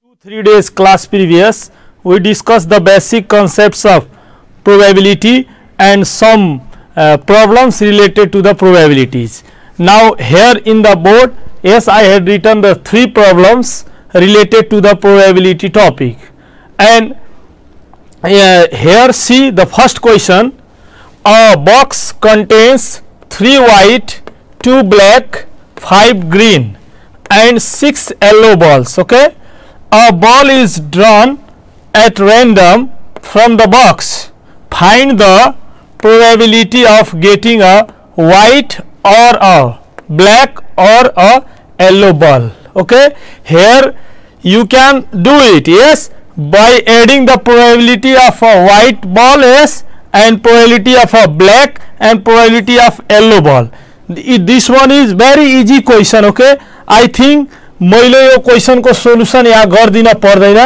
3 days class previous, we discussed the basic concepts of probability and some problems related to the probabilities. Now here in the board, yes, I had written the 3 problems related to the probability topic, and here see the first question. A box contains 3 white, 2 black, 5 green and 6 yellow balls. Okay, a ball is drawn at random from the box. Find the probability of getting a white or a black or a yellow ball. Okay, here you can do it, yes, by adding the probability of a white ball, yes, and probability of a black and probability of yellow ball. This one is very easy question. Okay, I think मैले यो question को solution यहाँ गर्दिन पर्दैन,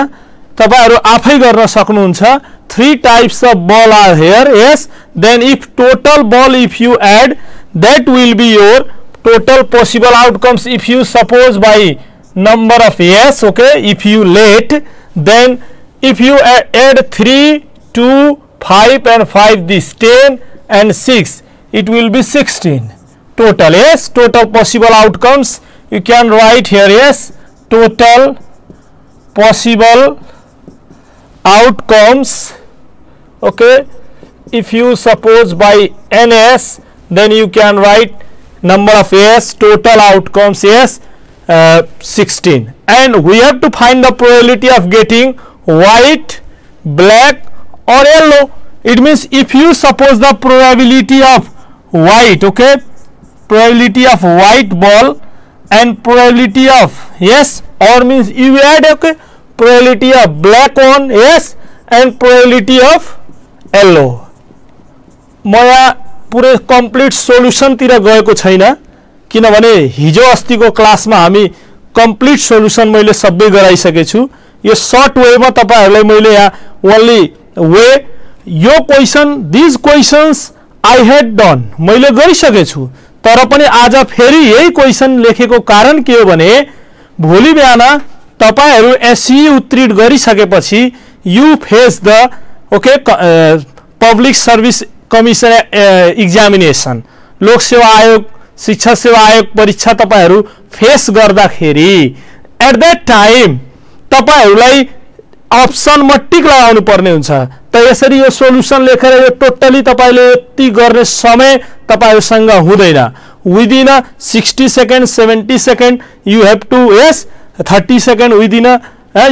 तपाईहरु आफै गर्न सक्नुहुन्छ. 3 types of ball are here, yes, then if total ball if you add, that will be your total possible outcomes. If you suppose by number of yes, okay, if you let, then if you add 3, 2, 5 and 5, this 10 and 6, it will be 16 total. Yes, total possible outcomes you can write here, yes, total possible outcomes. Okay, if you suppose by ns, then you can write number of yes, total outcomes, yes, 16, and we have to find the probability of getting white, black or yellow. It means if you suppose the probability of white, okay, probability of white ball and probability of yes, or means you add, okay, probability of black one, yes, and probability of yellow. म यहाँ पुरै complete solution तिर गएको छैन, किनभने हिजो अस्तिको क्लासमा हामी कम्प्लिट सोलुसन मैले सबै गराइसके छु. यो सर्ट वेमा तपाईहरुलाई मैले यहाँ only way yo question, this questions I had done, मैले गरिसके छु. तर पनि आज फेरि यही क्वेशन लेखेको कारण के हो भने भोलि बिहान तपाईहरु एसई उत्तीर्ण गरिसकेपछि यु face the okay public service commission examination, लोक सेवा आयोग, शिक्षा सेवा आयोग परीक्षा तपाईहरु फेस गर्दाखेरि एट दैट टाइम तपाईहरुलाई अप्सनमा टिक लगाउनु पर्ने हुन्छ. त यसरी यो सोलुसन लेखेर यो टोटली तपाईले यति गर्ने समय तपाईहरुसँग हुँदैन. Within 60 second 70 second you have to, yes, 30 second within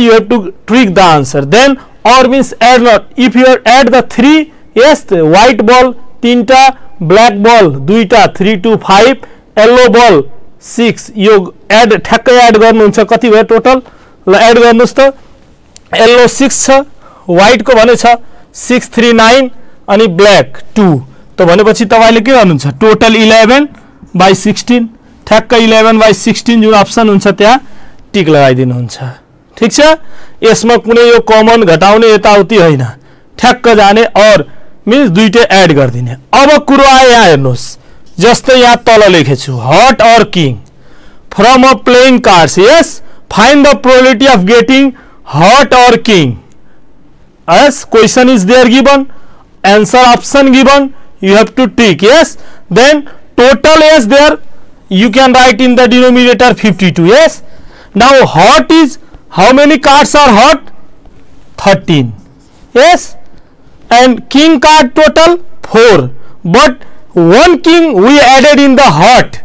you have to trick the answer. Then or means add not, if you add the 3, yes, the white ball 3 टा, black ball 2 टा, 3 to 5, yellow ball 6, yo add ठ्याक्कै add गर्नुहुन्छ. कति भयो total, ल add गर्नुस् त. yellow 6 छ, white को भने छ 6 3 9 अनि black 2. त भनेपछि तपाईले के गर्नुहुन्छ, टोटल 11 by 16, ठ्याक्कै 11 by 16 जुन अप्सन हुन्छ त्यहाँ टिक लगाइदिनु हुन्छ. ठीक छ, यसमा कुनै यो कमन घटाउने यताउति हैन, ठ्याक्क जाने और मिन्स दुईटै एड गर्दिने. अब कुरो आयो यहाँ हेर्नुस्, जस्तै यहाँ तल लेखेछु हट और king from a playing cards. Yes, find the probability of getting हट और king. Yes, question is there given, answer option given, you have to tick. Yes, then total is there, you can write in the denominator 52. Yes, now hot is, how many cards are hot, 13. Yes, and king card total 4, but one king we added in the hot.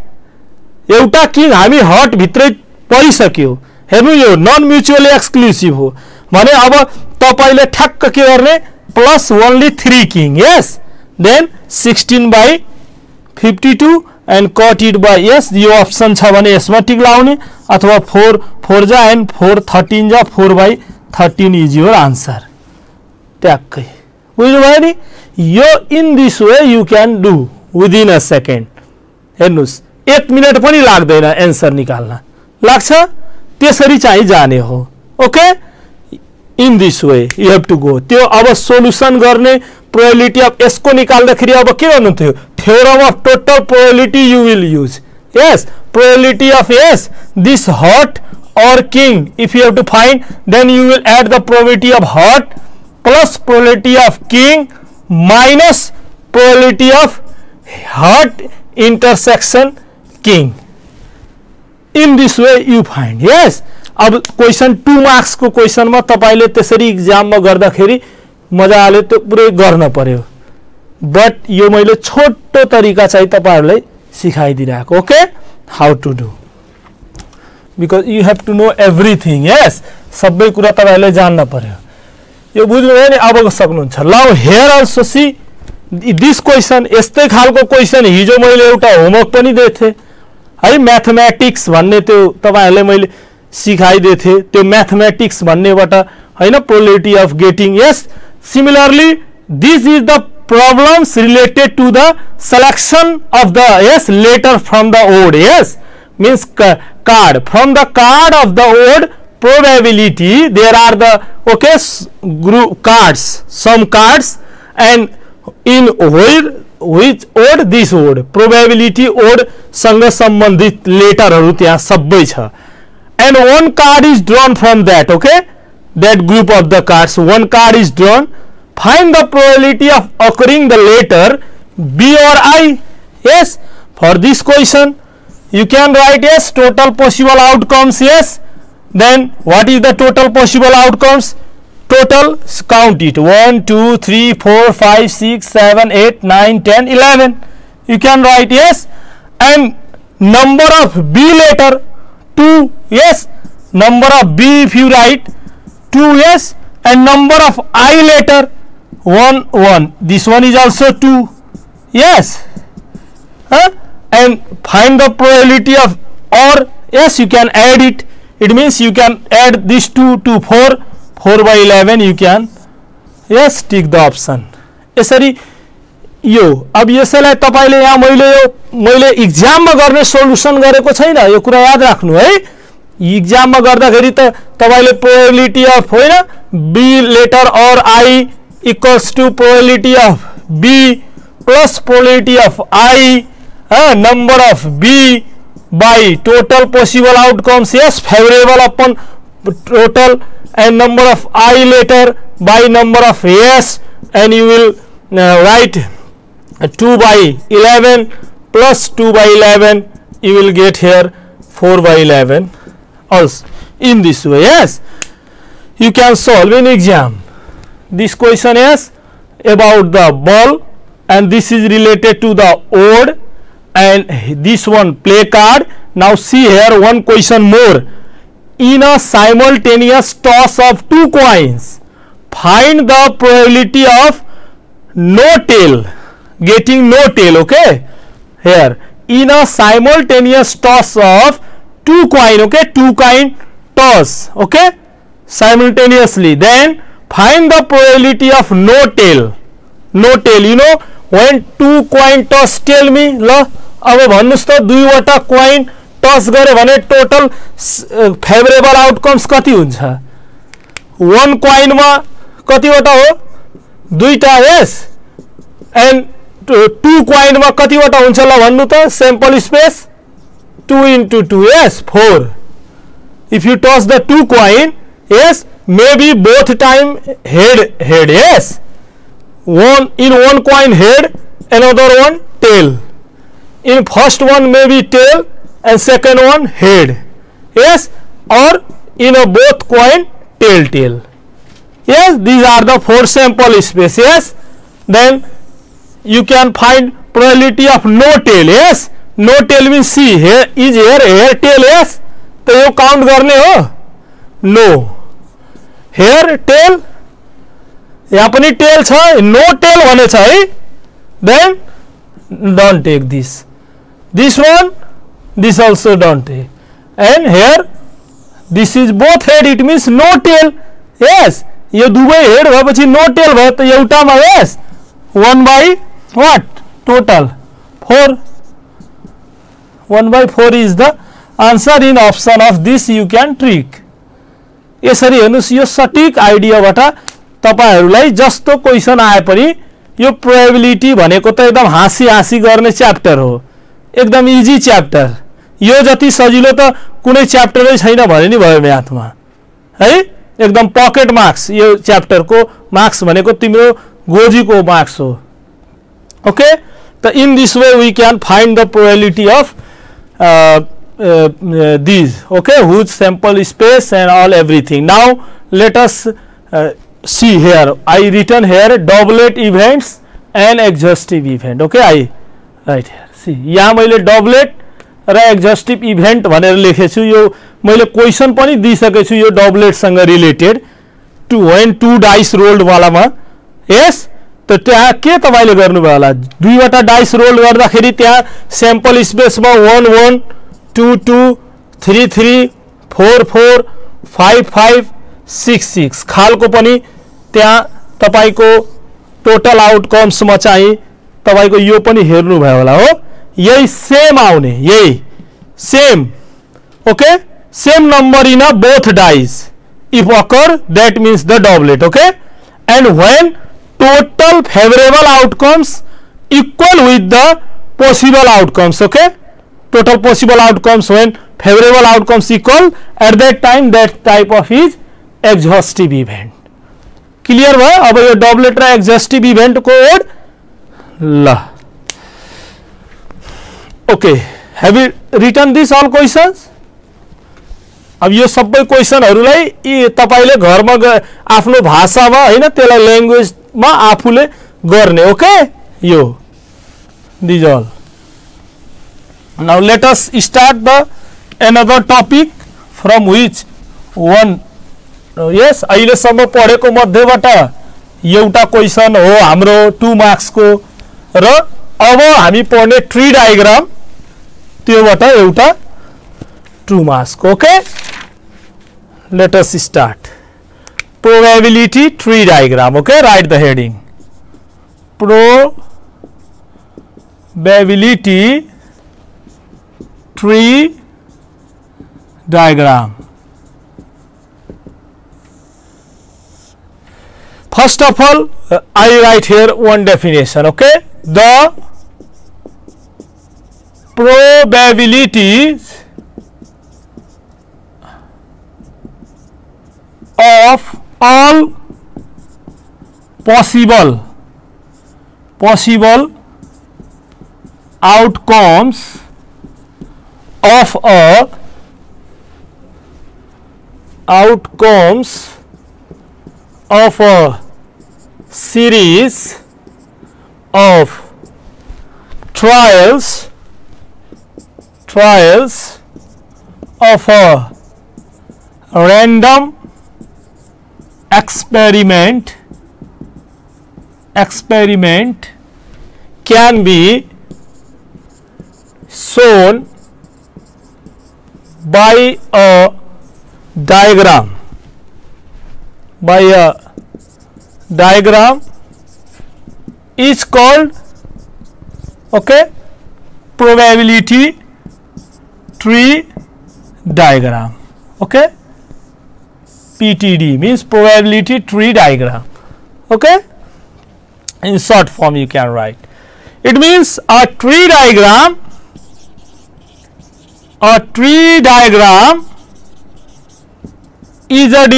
एउटा king हामी हट भित्रै परिसक्यो. हेर्नु, यो none mutually exclusive हो भने अब तपाईले ठ्याक्क के गर्ने, plus only 3 king. Yes, then 16 by 52 and cut it by, yes, यो अप्सन छ भने यसमा टिक लाउने, अथवा 4 4 जा एन्ड 4 13 जा 4 by 13 इज योर आन्सर. ट्याक्कै बुझ्नु भयो नि. यो in this way you can do within a second. हेर्नुस्, 1 मिनेट पनि लाग्दैन एन्सर निकाल्न, लाग्छ त्यसरी चाहिँ जाने हो. Okay, in this way you have to go. त्यो अब सोलुसन गर्ने प्रोबेबिलिटी अफ यसको निकाल्दाखेरि अब के गर्नु थियो, theorem of total probability you will use. Yes, probability of yes this हट or king, if you have to find, then you will add the probability of heart plus probability of king minus probability of heart intersection king. In this way you find. Yes. अब question 2 marks को question में तपाईले त्यसरी exam में गर्दाखेरि मजाले त्यो पुरै गर्न पर्यो. बट यो मैले छोटो तरिका चाहिँ तपाईहरुलाई सिकाइदिरहेको. Okay, how to do, because you have to know everything. Yes, सबै कुरा तपाईहरुले जान्न पर्यो. यो बुझ्नुभयो नि? अब सक्नुहुन्छ. ल here also see this question. यस्तै खालको क्वेश्चन हिजो मैले एउटा होमवर्क पनि दिएको थिएँ है, म्याथमेटिक्स भन्ने. त्यो तपाईहरुले मैले सिकाइदिएको थिएँ. त्यो म्याथमेटिक्स भन्नेबाट हैन, probability of getting. Yes, similarly this is the problems related to the selection of the letter from the odd. Yes, means card. From the card of the odd probability, there are the group cards, some cards, and in which odd, this odd probability odd सँग सम्बन्धित लेटरहरु त्यहाँ सबै छ. And one card is drawn from that. That group of the cards, one card is drawn. Find the probability of occurring the letter B or I. Yes, for this question you can write yes, total possible outcomes. Yes, then what is the total possible outcomes? Total, count it, 1 2 3 4 5 6 7 8 9 10 11. You can write yes. And number of B letter 2. Yes, number of B if you write 2. Yes, and number of I letter 1 1. This one is also 2. Yes, and find the probability of, or yes, you can add it. It means you can add this 2 to 4. 4 by 11 you can yes tick the option. यसरी यो अब यसैलाई तपाईले यहाँ मैले exam मा गर्ने solution गरेको छैन. यो कुरा याद राख्नु है. एक्जाम मा गर्दाखेरि त तपाईले प्रोबेबिलिटी अफ होइन B letter or I equals to probability of B plus probability of I number of B by total possible outcomes. Yes, favorable upon total, and number of I letter by number of yes, and you will write 2 by 11 plus 2 by 11. You will get here 4 by 11 also in this way. Yes, you can solve in exam. This question is about the ball, and this is related to the odd, and this one play card. Now see here one question more. In a simultaneous toss of 2 coins, find the probability of no tail, getting no tail. Okay, here in a simultaneous toss of 2 coin, 2 coin toss, simultaneously, then find the probability of no tail. No tail, you know, when 2 coin toss, tell me ल अब भन्नुस् त दुईवटा coin टस गरे भने total favourable outcomes कति हुन्छ? 1 coin मा कतिवटा हो? दुईटा. यस, एन्ड 2 कोइन मा कतिवटा हुन्छ ल भन्नु त? Sample space 2 into 2. yes, 4. If you toss the 2 coin, yes, maybe both time head. Yes, one in 1 coin head, another one tail. In first one maybe tail and second one head. Yes, or in a both coin tail. Yes, these are the 4 sample space. Yes, then you can find probability of no tail. Yes, no tail means see here is here tail. Yes, तो यो count गर्ने हो. No, here tail, यहाँ पनि tail छ, no tail भनेछ है. Then don't take this. This one, this also don't take. And here this is both head, it means no tail. Yes, यो दुवै head भएपछि no tail भयो त एउटामा. yes, 1 by what? Total 4. 1 by 4 is the answer in option of this. You can trick. यसरी हेर्नुस्, यो सटिक आइडियाबाट तपाईहरुलाई जस्तो क्वेशन आए पनि यो प्रोबेबिलिटी भनेको त एकदम हाँसी गर्ने च्याप्टर हो, एकदम इजी च्याप्टर. यो जति सजिलो त कुनै च्याप्टरै छैन भने नि भयो म्याथमा है एकदम पकेट मार्क्स यो च्याप्टरको मार्क्स भनेको तिम्रो गोजीको मार्क्स हो ओके त in this way we can find the probability of these okay whose sample space and all everything. Now let us see here I written here doublet events and exhaustive event okay I write here see यहाँ मैले doublet र exhaustive event भनेर लेखेछु यो मैले question पनि दिइसकेको छु यो doublet सँग related to when two dice rolled वालामा yes त त्यहाँ के तपाईले गर्नुभयो होला दुईवटा डाइस रोल गर्दाखेरि त्यहाँ स्याम्पल स्पेसमा 1 1 2 2 3 3 4 4 5 5 6 6 खालको पनि त्यहाँ तपाईको टोटल आउटकम्समा चाहिँ तपाईको यो पनि हेर्नु भयो होला हो यही सेम आउने यही same okay same number in a both dice if occur that means the doublet okay and when total favorable outcomes equal with the possible outcomes okay total possible outcomes when favorable outcomes equal at that time that type of is exhaustive event clear bhayo अब यो doublet र exhaustive event code ल okay have you written this all questions अब यो सबै क्वेशनहरुलाई तपाईले घरमा आफ्नो भाषामा हैन त्यसलाई language मा आफूले गर्ने okay yo these all now let us start the another topic from which one yes अहिले सम्म पढेको मध्येबाट एउटा क्वेशन हो हाम्रो 2 मार्क्स को र अब हामी पढ्ने ट्री डायग्राम त्योबाट एउटा 2 मार्क्स को okay let us start probability tree diagram okay write the heading probability tree diagram first of all I write here one definition okay the probabilities of all possible outcomes of a series of trials of a random experiment can be shown by a diagram is called okay probability tree diagram okay PTD means probability tree diagram okay in short form you can write it means a tree diagram is a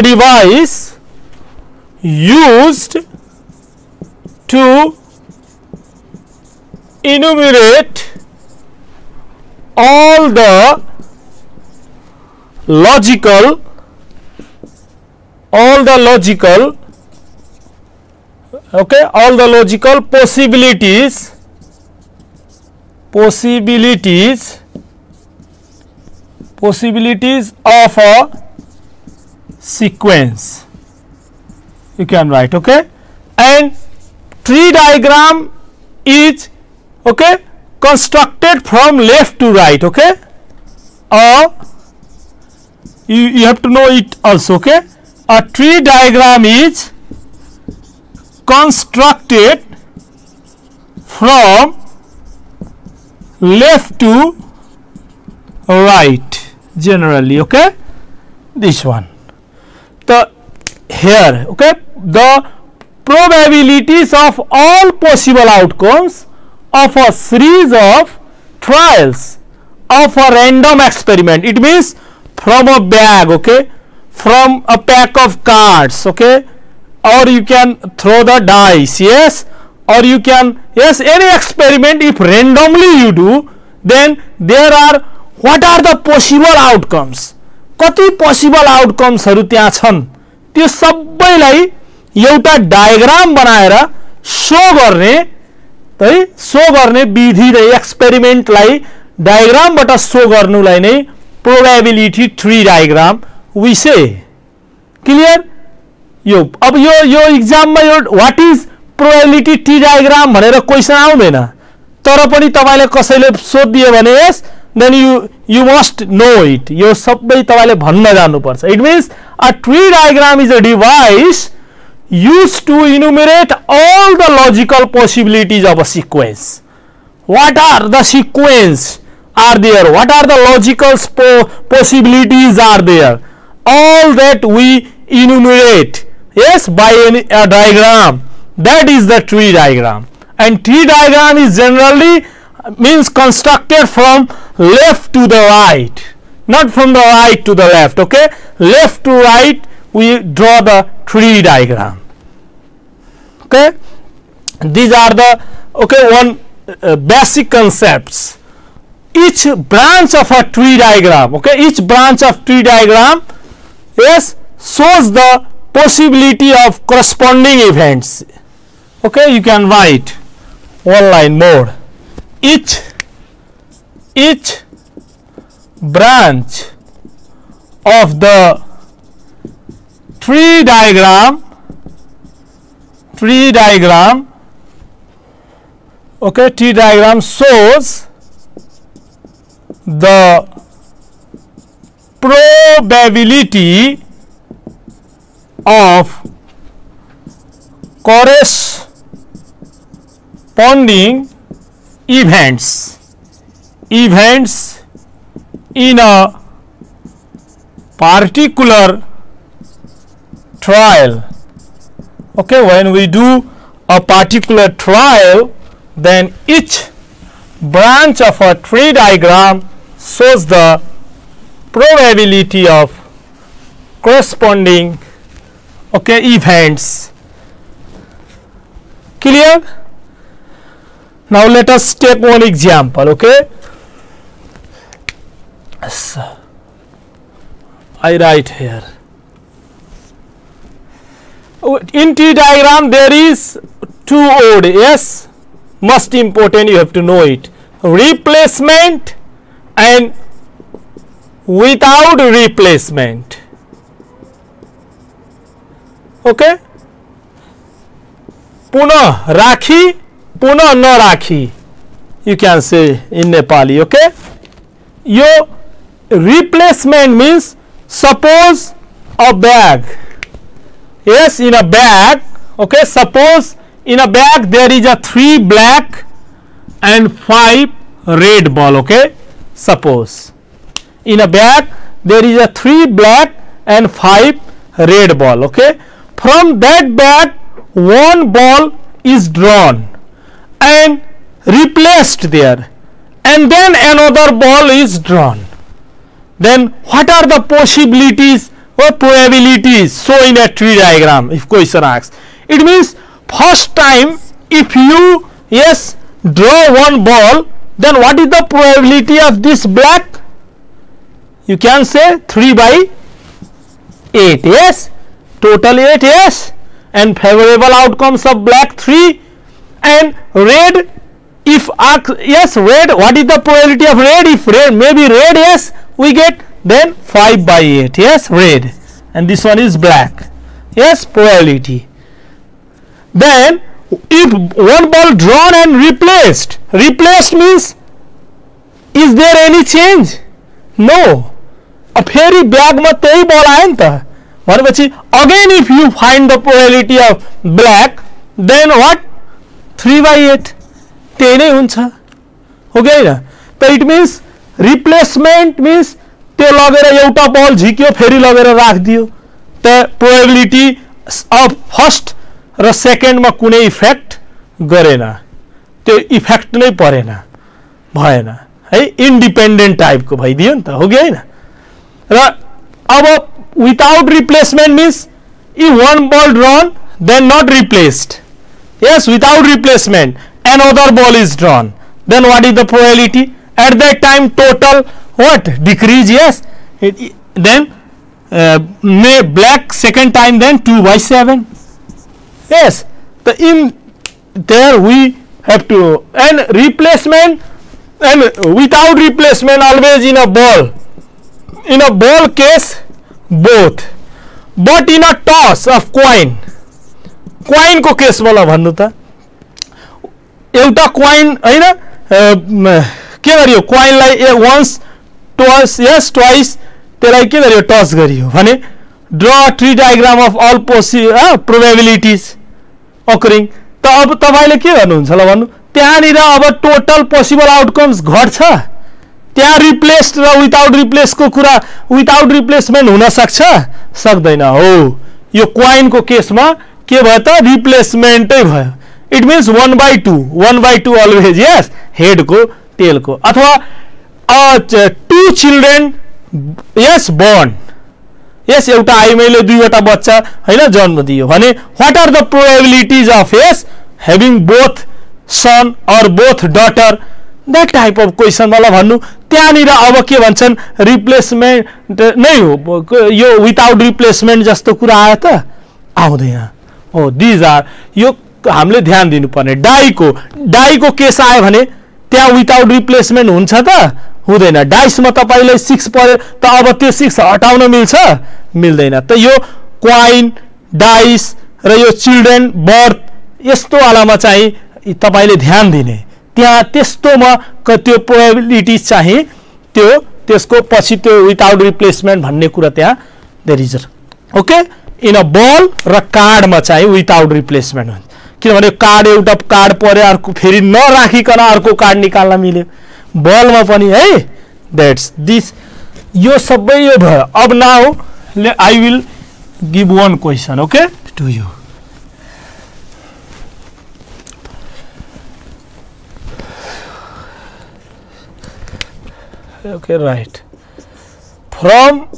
device used to enumerate all the logical possibilities of a sequence you can write okay and tree diagram is okay constructed from left to right okay you have to know it also okay a tree diagram is constructed from left to right generally okay this one the here okay the probabilities of all possible outcomes of a series of trials of a random experiment. It means from a bag, okay, from a pack of cards, okay, or you can throw the dice, yes, or you can, yes, any experiment if randomly you do, then there are, what are the possible outcomes, कति possible outcomes हरु त्यहाँ छन्, त्यो सबैलाई एउटा diagram बनाएर show गर्ने, है, शो गर्ने विधि र एक्सपेरिमेन्टलाई डायग्रामबाट शो गर्नुलाई नै probability tree diagram we say. Clear? यो अब यो एक्जाममा यो what is probability tree diagram भनेर क्वेशन आउँदैन, तर पनि तपाईले कसैले सोधिदियो भने yes, then you must know it. यो सबै तपाईले भन्न जान्नुपर्छ. It means a tree diagram is a device used to enumerate all the logical possibilities of a sequence. What are the sequence are there? What are the logical possibilities are there? All that we enumerate, yes, by a diagram. That is the tree diagram. And tree diagram is generally means constructed from left to the right, not from the right to the left, okay, left to right we draw the tree diagram, okay. These are the, okay, one basic concepts. Each branch of a tree diagram, okay, each branch of tree diagram, yes, shows the possibility of corresponding events, okay. You can write one line more. Each branch of the tree diagram, okay, tree diagram shows the probability of corresponding events in a particular trial, okay. When we do a particular trial, then each branch of a tree diagram shows the probability of corresponding, okay, events. Clear? Now let us take one example, okay. So, I write here. In tree diagram there is two words, yes, most important, you have to know it. Replacement and without replacement, okay. Punah rakhi, punah na rakhi, you can say in Nepali, okay. Your replacement means, suppose a bag, yes, in a bag, okay, suppose in a bag there is a 3 black and 5 red ball, okay. Suppose in a bag there is a 3 black and 5 red ball, okay. From that bag one ball is drawn and replaced there, and then another ball is drawn. Then what are the possibilities or probabilities shown in a tree diagram? If question asks, it means first time if you, yes, draw one ball, then what is the probability of this black? You can say 3/8, yes, total 8, yes, and favorable outcomes of black 3, and red, if yes, red, what is the probability of red? If red, maybe red, yes, we get then 5/8, yes, red, and this one is black, yes, probability. Then if one ball drawn and replaced means, is there any change? No. A फेरि bag मा त्यही ball आयो नि त भनेपछि again if you find the probability of black, then what? 3/8 त्यही नै हुन्छ, हो कि हैन? त it means replacement means त्यो लगेर एउटा बल झिक्यो फेरि लगेर राखदियो, त probability of first र सेकेन्ड मा कुनै इफेक्ट गरेन, त्यो इफेक्ट नै परेन, भएन, है इन्डिपेन्डेन्ट टाइपको भइदियो नि त, हो कि होइन? र अब without replacement mince if one ball drawn then not replaced. Yes, without replacement another ball is drawn, then what is the probability? At that time total what? Decrease. Yes, then may black second time, then 2/7. Yes, the in there we have to, and replacement and without replacement always in a ball case both, but in a toss of coin को case मलाई भन्नु त, एउटा coin हैन के गरियो, कोइनलाई once twice, yes twice, त्यसलाई के गरियो, टस गरियो भने draw tree diagram of all probabilities occurring. त अब तपाईले के गर्नुहुन्छ ल भन्नु, त्यहाँनिर अब टोटल पोसिबल आउटकम्स घट्छ, त्यहाँ रिप्लेस्ड र विदाउट रिप्लेसको कुरा, विदाउट रिप्लेसमेन्ट हुन सक्छ सक्दैन? हो, यो कोइनको केसमा के भयो त, रिप्लेसमेन्टै भयो। इट मिन्स 1/2 अलवेज, यस, हेडको टेलको, अथवा 2 चिल्ड्रेन यस बोर्न, यस एउटा आइमाईले दुईवटा बच्चा हैन जन्म दियो भने what are the probabilities of yes having both son or both daughter, that type of question मलाई भन्नु। त्यहाँनिर अब के भन्छन्, रिप्लेसमेन्ट नै हो, यो विदाउट रिप्लेसमेन्ट जस्तो कुरा आयो त आउँदैन। हो, दिज आर, यो हामीले ध्यान दिनुपर्ने। डाईको केस आयो भने त्यहाँ विदाउट रिप्लेसमेन्ट हुन्छ त हुँदैन। डाइसमा तपाईले 6 पर्यो त अब त्यो 6 हटाउन मिल्छ मिल्दैन। त यो क्वाइन, डाइस र यो चिल्ड्रेन बर्थ यस्तो वालामा चाहिँ तपाईले ध्यान दिने, त्यहाँ त्यस्तोमा त्यो प्रोबेबिलिटिज चाहिँ त्यो त्यसको पछि त्यो विदाउट रिप्लेसमेन्ट भन्ने कुरा त्यहाँ देयर इज, ओके। इन अ बल र कार्डमा चाहिँ विदाउट रिप्लेसमेन्ट हुन्छ, किनभने कार्ड एउटा कार्ड पर्यो अर्को फेरि नराखिकन अर्को कार्ड निकाल्न मिल्यो, बलमा पनि है। द्याट्स दिस, यो सबै यो भयो। अब now I will give one question, okay, to you. Okay, right. From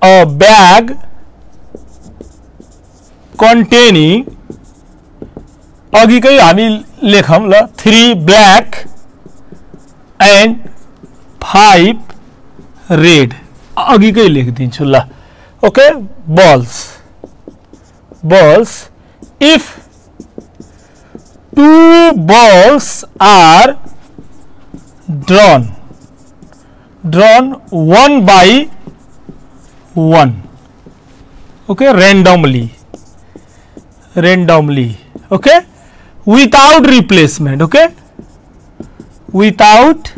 a bag containing, अघिकै हामी लेखौँ ल, 3 black and 5 red, अघिकै लेखिदिन्छु ल, okay. balls, if 2 balls are drawn 1 by 1, okay, randomly, okay, without replacement, okay, without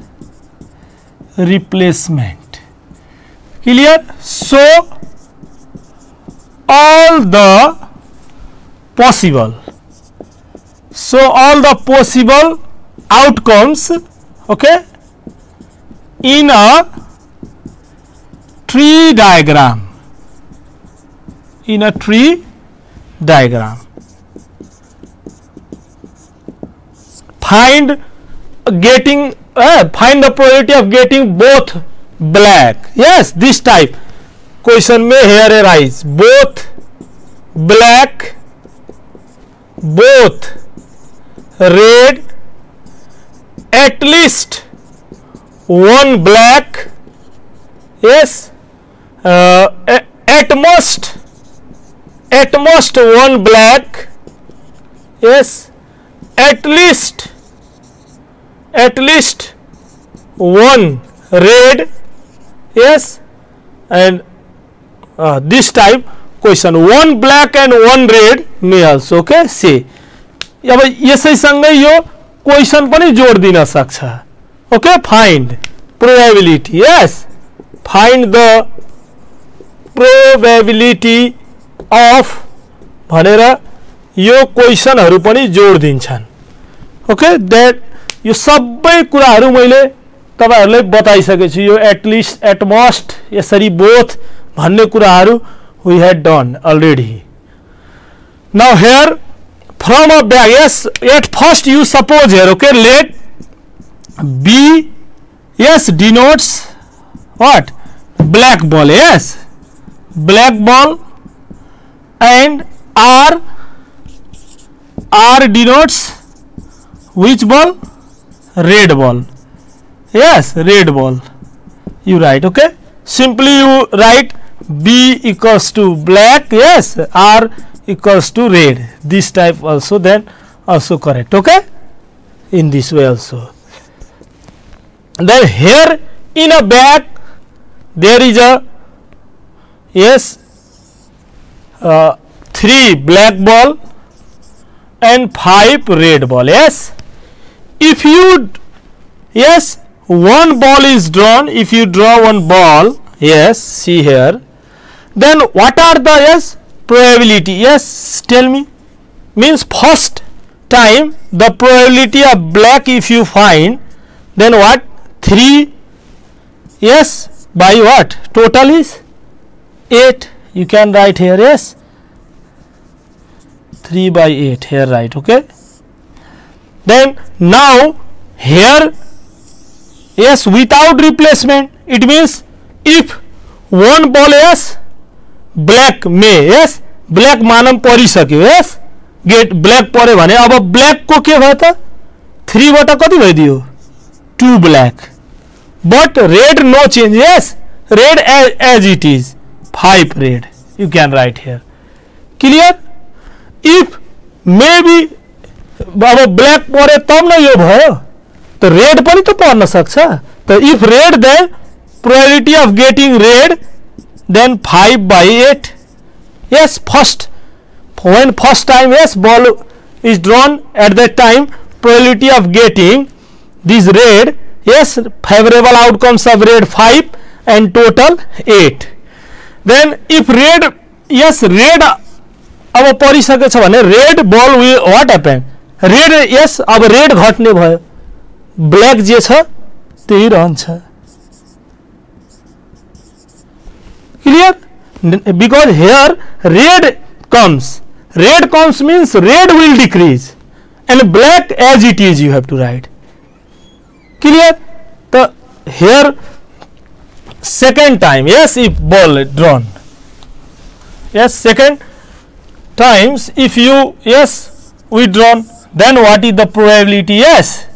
replacement, clear? So all the possible outcomes, okay, in a tree diagram, find the probability of getting both black. Yes, this type question may here arise, both black, both red, at least one black, yes, at most one black, yes, at least one red, yes, and this type question, one black and one red may also, okay, say। अब यसैसँगै यो question पनि जोड दिन सक्छ, okay, find probability, yes, find the probability of भनेर यो क्वेसनहरु पनि जोड दिन्छन्, okay. That यो सबै कुराहरु मैले तपाईहरुलाई बताइसकेको छु, यो at least, at most, यसरी both भन्ने कुराहरु we had done already. Now here from a bag, yes, at first you suppose here, okay, let B yes denotes what? Black ball. Yes, black ball. And R denotes which ball? Red ball. Yes, red ball. You write. Okay, simply you write B equals to black. Yes, R equals to red. This type also, then also correct. Okay, in this way also. Then here in a bag there is a, yes, 3 black ball and 5 red ball. Yes, if you, yes, one ball is drawn, if you draw one ball, yes, see here, then what are the, yes, probability? Yes, tell me. Means first time the probability of black, if you find, then what? 3, yes, by what? Total is 8. You can write here. Yes, 3 by 8 here, right? Okay, then now here, yes, without replacement, it means if one ball, yes, black may, yes, black मानम परिसक्यो. yes, gate black परे भने अब black को के भयो त 3 बटा कति भइदियो? 2 black, but red no change. yes, red as it is, 5 red. You can write here. Clear? If maybe अब ब्लैक परे तब न यो भयो, तो रेड पनि त पर्न सक्छ. तो if red, then probability of getting red, then 5 by 8. yes, when first time, yes, ball is drawn, at that time probability of getting this red, yes, favorable outcomes of red 5 and total 8. then if red, yes, red अब परिसकेछ भने red बल will what happen? Red, yes, अब red घट्ने भयो, black जे छ त्यही रहन्छ. Clear? because here red comes means red will decrease and black as it is you have to write. Clear? So here second time, yes, if ball drawn, yes, second times if you, yes, withdrawn, then what is the probability? Yes,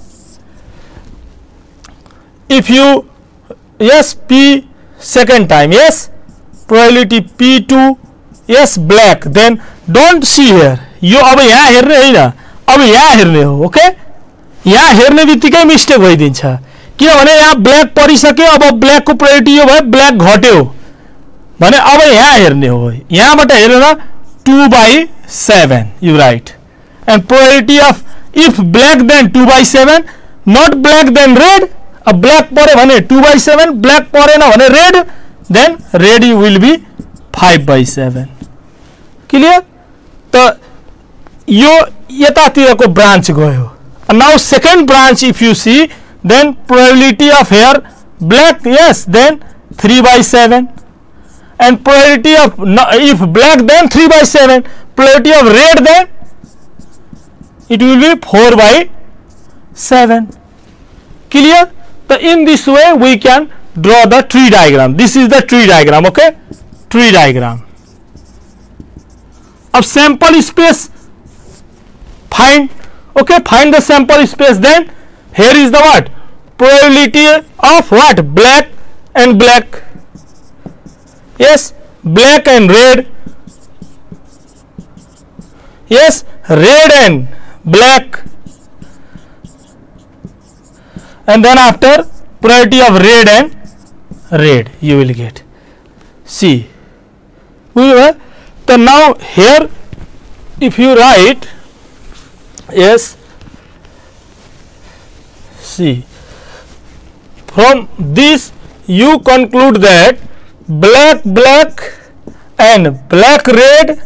if you, yes, P second time, yes, probability P2, yes, black, then don't see here, यो अब यहाँ हेर्ने हैन, अब यहाँ हेर्ने हो. Okay, यहाँ हेर्ने बित्तिकै मिस्टेक भइदिन्छ, किनभने यहाँ ब्ल्याक परिसक्यो. अब ब्ल्याक को प्रोबेबिलिटी यो भयो, ब्ल्याक घट्यो भने अब यहाँ हेर्ने हो. यहाँबाट हेरेर 2/7 you write, and probability of if black then 2/7, not black then red. अब ब्ल्याक पर्यो भने 2/7, ब्ल्याक परेन भने red, then red will be 5/7. Clear? तो यो यतातिरको ब्रान्च गयो. now second branch if you see, then probability of here black, yes, then 3/7, and probability of if black then 3/7, probability of red then it will be 4/7. Clear? So in this way we can draw the tree diagram. This is the tree diagram. Okay, tree diagram. Of sample space find. Okay, find the sample space. Then here is the what? Probability of what? Black and black. Yes, black and red. Yes, red and black. And then after probability of red and red you will get. See, so now here if you write, yes, see, from this you conclude that black and black red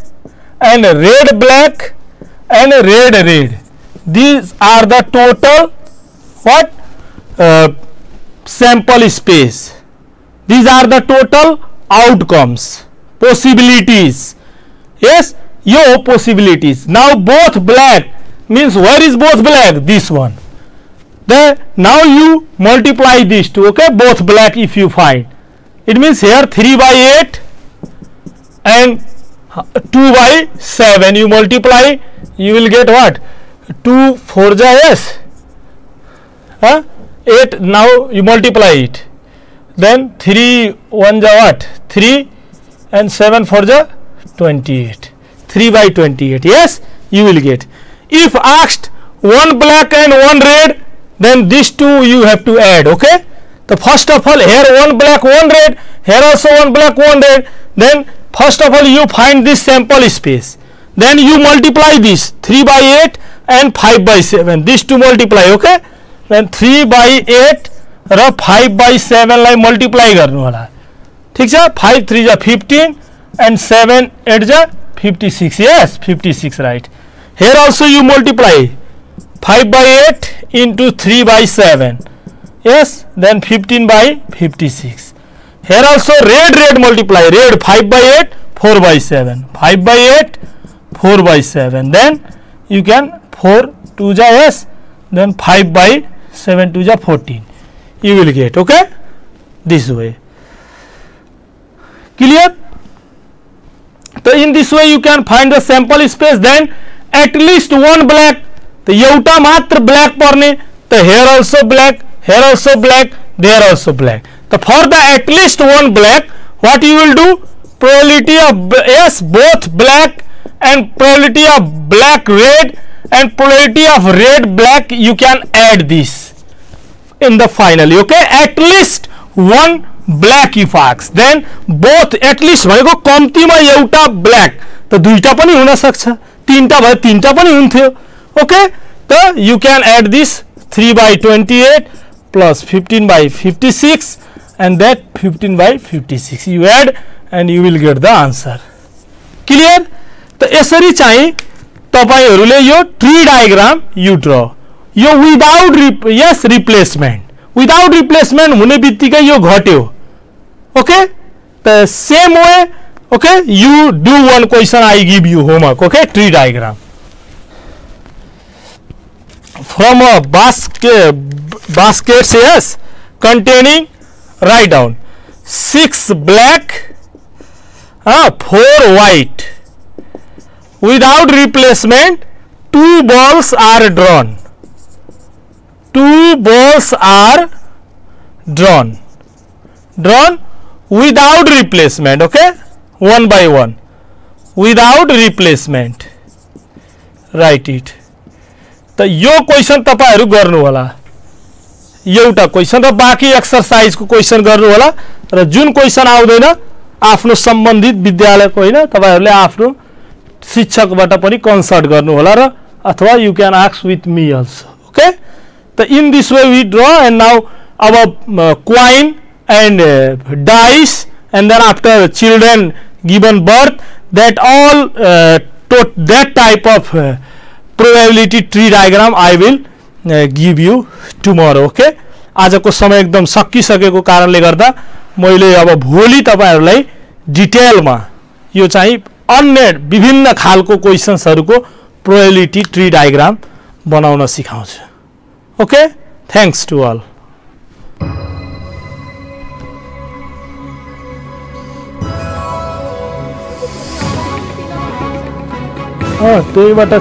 and red black and red, these are the total what? Sample space. These are the total outcomes, possibilities. Yes, your possibilities. Now both black means where is both black? This one. now you multiply these two, okay, both black if you find. It means here 3 by 8 and 2 by 7 you multiply, you will get what? 2 4 ja yes, 8. Now you multiply it, then 3 1 ja what? 3 and 7 4 ja 28. 3 by 28, yes, you will get. If asked one black and one red, then these two you have to add, okay. So first of all, here one black one red, here also one black one red. Then first of all you find this sample space, then you multiply this 3 by 8 and 5 by 7, these two multiply, okay. Then 3 by 8 र 5 by 7 लाई multiply गर्नु होला, ठीक छ. 5 3 जा 15 and 7 8 जा 56, yes, 56, right. Here also you multiply 5 by 8 into 3 by 7, yes, then 15 by 56. Here also red multiply, red 5 by 8 4 by 7, 5 by 8 4 by 7, then you can 4 2 ja yes, then 5 by 7 2 ja 14 you will get, okay, this way. Clear? So in this way you can find the sample space, then at least one black, तो एउटा मात्र black पर्ने, तो here also black, here also black, there also black. So for the at least one black, what you will do? Probability of yes both black and probability of black red and probability of red black, you can add this in the finally, okay. At least one black if asked, then both at least भनेको कम्तीमा एउटा black, तो दुईटा पनि हुन सक्छ, तीनटा भए तीनटा पनि हुन्थ्यो, okay. So you can add this 3 by 28 plus 15 by 56 and that 15 by 56 you add and you will get the answer. Clear? तो यसरी चाहिँ तपाईहरुले यो ट्री डायग्राम you draw, यो without yes replacement, without replacement हुने बित्तिकै यो घट्यो, okay. The same way, okay, you do one question I give you homework, okay, tree diagram. From a basket yes containing, write down 6 black, 4 white, without replacement 2 balls are drawn, 2 balls are drawn without replacement, okay, one by one without replacement, write it. तो यो question तपाईहरु गर्नु होला, एउटा question र बाकी exercise को question गर्नु होला, र जुन question आउँदैन आफ्नो सम्बन्धित विद्यालयको हैन तपाईहरुले आफ्नो शिक्षकबाट पनि कन्सल्ट गर्नु होला, र अथवा you can ask with me also, okay. So in this way we draw, and now our coin and dice, and then after children given birth, that all that type of probability tree diagram I will give you tomorrow, okay. आजको समय एकदम सकिसकेको कारणले गर्दा मैले अब भोलि तपाईहरुलाई डिटेलमा यो चाहिँ अन्य विभिन्न खालको क्वेशन्सहरुको probability tree diagram बनाउन सिकाउँछु, okay. Thanks to all. त्यहीबाट